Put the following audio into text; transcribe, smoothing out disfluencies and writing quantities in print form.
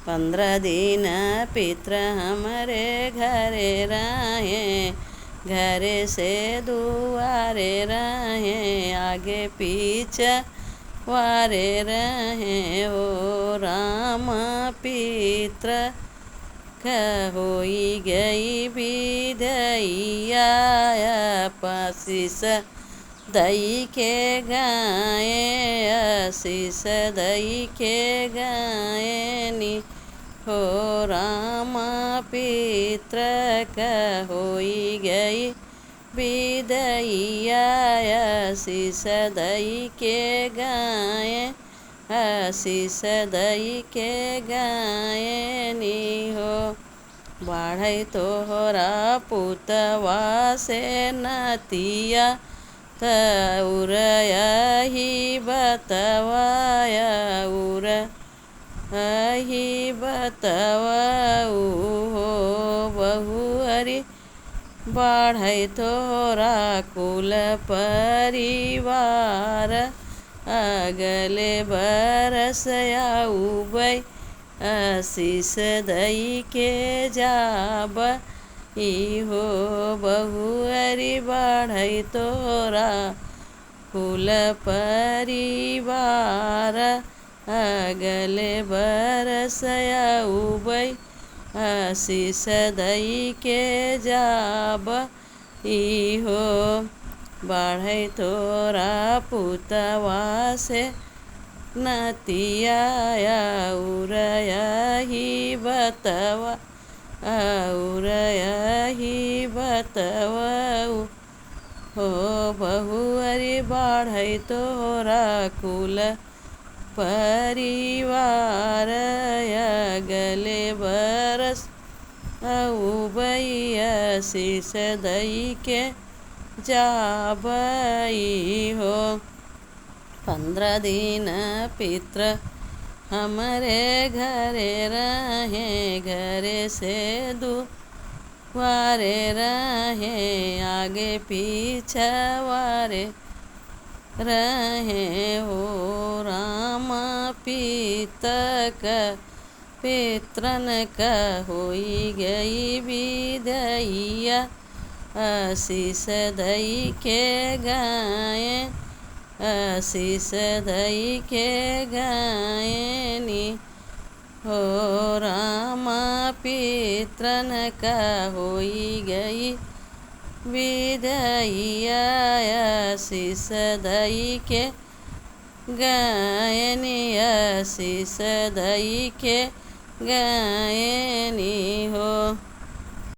15 दिन पित्र हमारे घरे रहे, घरे से दुआरे रहे, आगे पीछे वारे रहे। हो राम पित्र होई गई विदैया, आशीष दई के गाए, आशीष दई के गायनी। हो राम पित्र होई गई विदैया, आशीष दई के गाए, आशीष दई के गायनी। हो बढ़ई तोहरा पुतवा से नतिया, उर यही बतवाया, उर यही बतवाऊ। हो बहुअरी बढ़ई तोरा कुल परिवार, अगले बरस आऊबै, आशीष दई के जाब। हो बहुअरी बढ़ई तोरा कुल परिवार, अगले बरस आऊबै, आशीष दई के जाब। हो बढ़ई तोरा पुतवा से नतिया, उर यही बतवा, उर यही बतवाऊ। हो बहुअरी बढ़ई तोरा कुल परिवार, अगले बरस आऊबै, आशीष दई के जाबई। हो 15 दिन पित्र हमारे घरे रहे, घरे से दुआरे रहे, आगे पीछे वारे रहे। हो राम पित्रन का होई गई विदैया, आशीष दई के गाए, आशीष दई के गायनी। हो राम पित्रन का होई गई विदैया, आशीष दई के गायनी, आशीष दई के गायनी।